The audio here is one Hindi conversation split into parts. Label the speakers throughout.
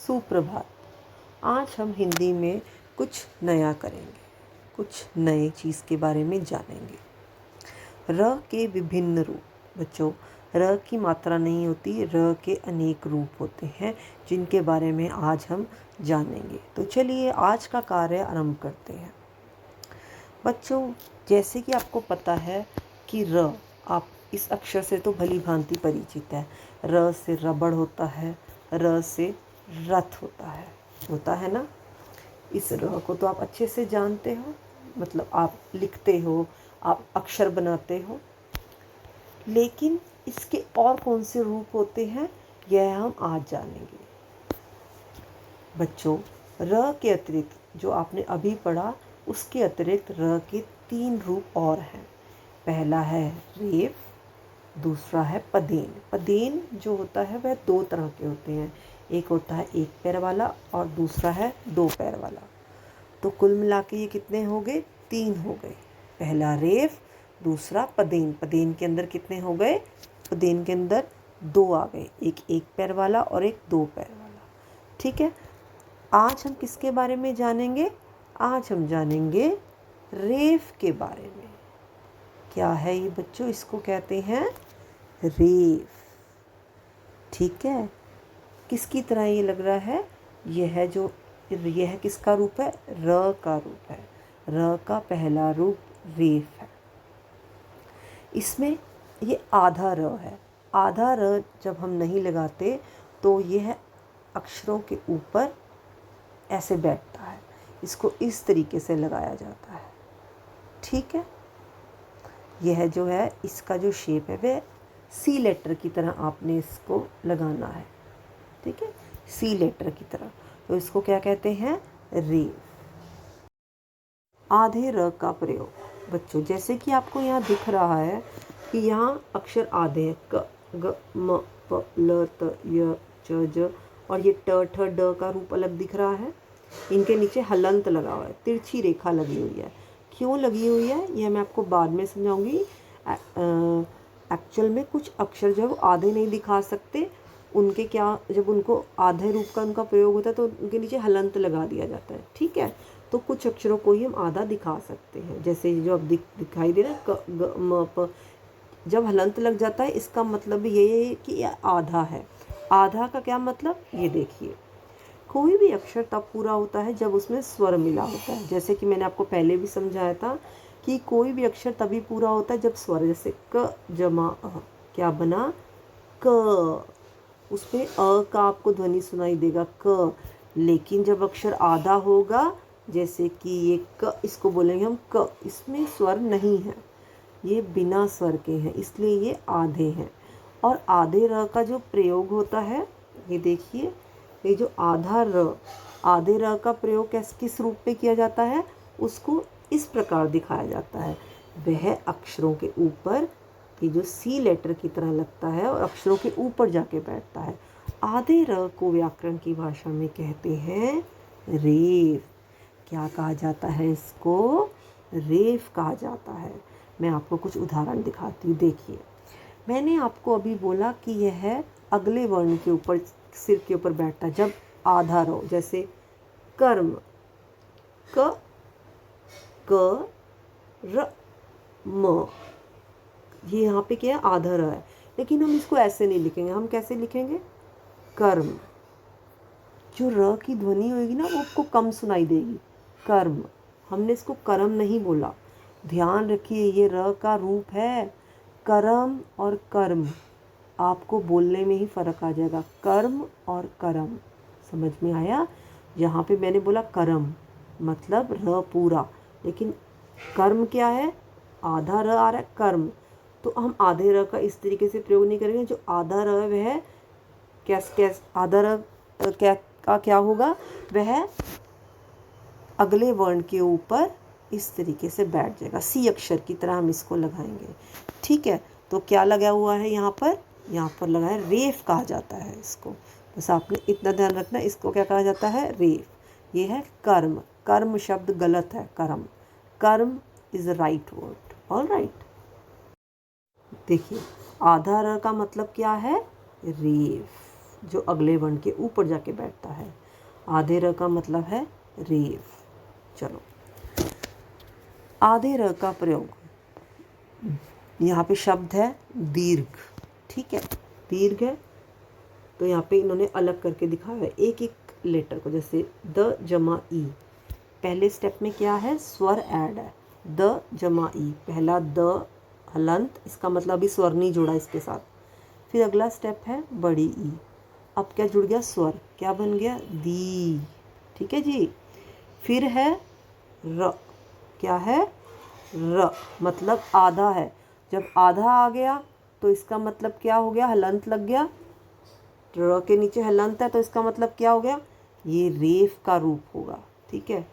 Speaker 1: सुप्रभात। आज हम हिंदी में कुछ नया करेंगे, कुछ नए चीज़ के बारे में जानेंगे। र के विभिन्न रूप। बच्चों, र की मात्रा नहीं होती, र के अनेक रूप होते हैं जिनके बारे में आज हम जानेंगे। तो चलिए आज का कार्य आरंभ करते हैं। बच्चों, जैसे कि आपको पता है कि र, आप इस अक्षर से तो भली भांति परिचित है। र से रबड़ होता है, र से रथ होता है ना। इस र को तो आप अच्छे से जानते हो, मतलब आप लिखते हो, आप अक्षर बनाते हो। लेकिन इसके और कौन से रूप होते हैं, यह हम आज जानेंगे। बच्चों, र के अतिरिक्त जो आपने अभी पढ़ा, उसके अतिरिक्त र के 3 रूप और हैं। पहला है रेफ, दूसरा है पदेन। पदेन जो होता है वह 2 तरह के होते हैं, एक होता है 1 पैर वाला और दूसरा है 2 पैर वाला। तो कुल मिला के ये कितने हो गए? 3 हो गए। पहला रेफ, दूसरा पदेन। पदेन के अंदर कितने हो गए? पदेन के अंदर 2 आ गए, एक 1 पैर वाला और एक 2 पैर वाला। ठीक है, आज हम किसके बारे में जानेंगे? आज हम जानेंगे रेफ के बारे में। क्या है ये बच्चों? इसको कहते हैं रेफ। ठीक है, किसकी तरह ये लग रहा है? यह किसका रूप है? र का रूप है। र का पहला रूप रेफ है। इसमें ये आधा र है। आधा र जब हम नहीं लगाते तो यह अक्षरों के ऊपर ऐसे बैठता है, इसको इस तरीके से लगाया जाता है। ठीक है, यह जो है, इसका जो शेप है वह सी लेटर की तरह आपने इसको लगाना है। ठीक है, सी लेटर की तरह। तो इसको क्या कहते हैं? रेफ। आधे र का प्रयोग। बच्चों, जैसे कि आपको यहाँ दिख रहा है कि यहाँ अक्षर आधे हैं, क, ग, म, प, ल, त, य, च, ज, और ये ट, ठ, ड का रूप अलग दिख रहा है। इनके नीचे हलंत लगा हुआ है, तिरछी रेखा लगी हुई है। क्यों लगी हुई है यह मैं आपको बाद में समझाऊंगी। एक्चुअल में कुछ अक्षर जो है वो आधे नहीं दिखा सकते, उनके क्या, जब उनको आधे रूप का उनका प्रयोग होता है तो उनके नीचे हलंत लगा दिया जाता है। ठीक है, तो कुछ अक्षरों को ही हम आधा दिखा सकते हैं, जैसे जो अब दिखाई दे रहा है क, ग, म, प। जब हलंत लग जाता है इसका मतलब ये है कि यह आधा है। आधा का क्या मतलब? ये देखिए, कोई भी अक्षर तब पूरा होता है जब उसमें स्वर मिला होता है। जैसे कि मैंने आपको पहले भी समझाया था कि कोई भी अक्षर तभी पूरा होता है जब स्वर, जैसे क जमा अ, क्या बना? क। उसमें अ का आपको ध्वनि सुनाई देगा, क। लेकिन जब अक्षर आधा होगा, जैसे कि ये क, इसको बोलेंगे हम क, इसमें स्वर नहीं है, ये बिना स्वर के हैं, इसलिए ये आधे हैं। और आधे र का जो प्रयोग होता है, ये देखिए, ये जो आधा र, आधे र का प्रयोग किस रूप पे किया जाता है? उसको इस प्रकार दिखाया जाता है। वह अक्षरों के ऊपर, ये जो सी लेटर की तरह लगता है और अक्षरों के ऊपर जाके बैठता है। आधे र को व्याकरण की भाषा में कहते हैं रेफ। क्या कहा जाता है इसको? रेफ कहा जाता है। मैं आपको कुछ उदाहरण दिखाती हूँ। देखिए, मैंने आपको अभी बोला कि यह अगले वर्ण के ऊपर, सिर के ऊपर बैठता है जब आधा रो, जैसे कर्म, क, क, र, म। ये यहाँ पे क्या है? आधा र है, लेकिन हम इसको ऐसे नहीं लिखेंगे। हम कैसे लिखेंगे? कर्म। जो र की ध्वनि होगी ना, वो आपको कम सुनाई देगी। कर्म, हमने इसको कर्म नहीं बोला। ध्यान रखिए, ये र का रूप है। कर्म और कर्म, आपको बोलने में ही फ़र्क आ जाएगा। कर्म और कर्म, समझ में आया? यहाँ पे मैंने बोला कर्म मतलब र पूरा, लेकिन कर्म क्या है? आधा र आ रहा है, कर्म। तो हम आधे र का इस तरीके से प्रयोग नहीं करेंगे। जो आधा र वह आधा र क्या होगा? वह अगले वर्ण के ऊपर इस तरीके से बैठ जाएगा, सी अक्षर की तरह हम इसको लगाएंगे। ठीक है, तो क्या लगा हुआ है यहाँ पर? यहाँ पर लगा है रेफ, कहा जाता है इसको। बस आपने इतना ध्यान रखना, इसको क्या कहा जाता है? रेफ। ये है कर्म। कर्म शब्द गलत है, कर्म। कर्म is right word. All right. देखिए, आधा र का मतलब क्या है? रेफ। जो अगले वर्ण के ऊपर जाके बैठता है। आधे र का मतलब है रेफ। चलो, आधे र का प्रयोग, यहाँ पे शब्द है दीर्घ, ठीक है, दीर्घ है तो यहाँ पे इन्होंने अलग करके दिखाया है एक एक लेटर को। जैसे द जमा ई, पहले स्टेप में क्या है, स्वर ऐड है, द जमा ई, पहला द हलंत, इसका मतलब अभी स्वर नहीं जुड़ा इसके साथ। फिर अगला स्टेप है बड़ी ई, अब क्या जुड़ गया, स्वर, क्या बन गया, दी, ठीक है जी। फिर है र, क्या है, र मतलब आधा है, जब आधा आ गया तो इसका मतलब क्या हो गया, हलंत लग गया, र के नीचे हलंत है तो इसका मतलब क्या हो गया, ये रेफ का रूप होगा, ठीक है,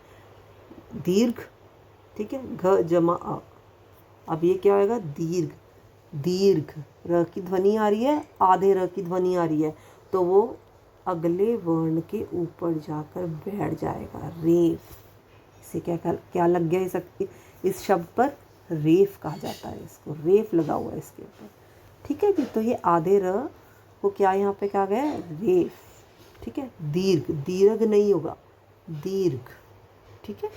Speaker 1: दीर्घ, ठीक है, घ जमा अ। अब ये क्या होगा, दीर्घ, दीर्घ, र की ध्वनि आ रही है, आधे र की ध्वनि आ रही है, तो वो अगले वर्ण के ऊपर जाकर बैठ जाएगा, रेफ। इसे क्या लग गया, इस शब्द पर रेफ कहा जाता है, इसको रेफ लगा हुआ है इसके ऊपर, ठीक है जी। तो ये आधे र को क्या यहाँ पे कहा गया है, रेफ, ठीक है, दीर्घ, दीर्घ नहीं होगा, दीर्घ, ठीक है।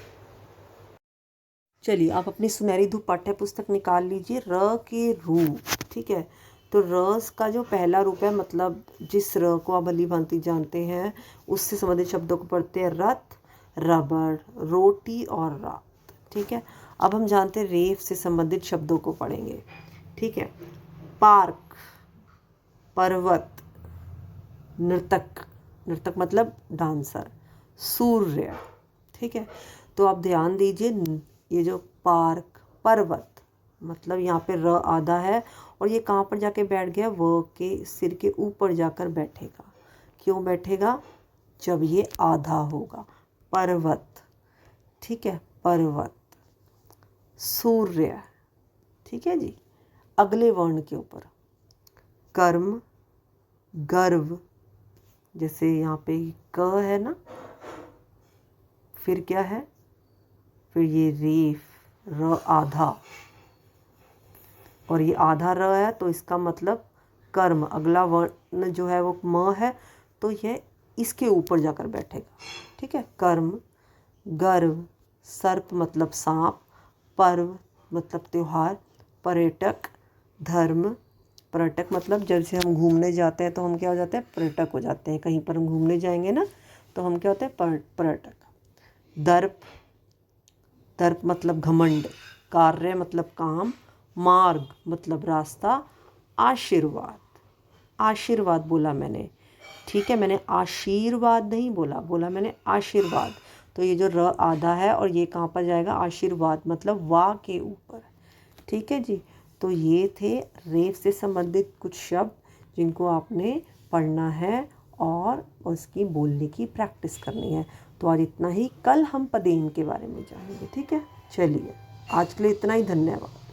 Speaker 1: चलिए, आप अपनी सुनहरी धूप पाठ्य पुस्तक निकाल लीजिए, र के रूप, ठीक है। तो र का जो पहला रूप है, मतलब जिस र को आप भली भांति जानते हैं उससे संबंधित शब्दों को पढ़ते हैं, रथ, रबड़, रोटी और रात, ठीक है। अब हम जानते हैं रेफ से संबंधित शब्दों को पढ़ेंगे, ठीक है। पार्क, पर्वत, नर्तक, नर्तक मतलब डांसर, सूर्य, ठीक है। तो आप ध्यान दीजिए, ये जो पार्क, पर्वत, मतलब यहाँ पे र आधा है और ये कहाँ पर जाके बैठ गया, वो के सिर के ऊपर जाकर बैठेगा। क्यों बैठेगा, जब ये आधा होगा। पर्वत, ठीक है, पर्वत, सूर्य, ठीक है जी, अगले वर्ण के ऊपर। कर्म, गर्व, जैसे यहाँ पे क है ना, फिर क्या है, फिर ये रेफ, र आधा, और ये आधा र है तो इसका मतलब कर्म, अगला वर्ण जो है वो म है तो ये इसके ऊपर जाकर बैठेगा, ठीक है। कर्म, गर्व, सर्प मतलब सांप, पर्व मतलब त्योहार, पर्यटक, धर्म, पर्यटक मतलब जैसे हम घूमने जाते हैं तो हम क्या हो जाते हैं, पर्यटक हो जाते हैं, कहीं पर हम घूमने जाएंगे ना तो हम क्या होते हैं, पर्यटक। दर्प, दर्प मतलब घमंड, कार्य मतलब काम, मार्ग मतलब रास्ता, आशीर्वाद, आशीर्वाद बोला मैंने, ठीक है, मैंने आशीर्वाद नहीं बोला, बोला मैंने आशीर्वाद। तो ये जो र आधा है और ये कहाँ पर जाएगा, आशीर्वाद मतलब वा के ऊपर, ठीक है जी। तो ये थे रेफ से संबंधित कुछ शब्द जिनको आपने पढ़ना है और उसकी बोलने की प्रैक्टिस करनी है। तो आज इतना ही, कल हम पदेन के बारे में जानेंगे, ठीक है। चलिए, आज के लिए इतना ही, धन्यवाद।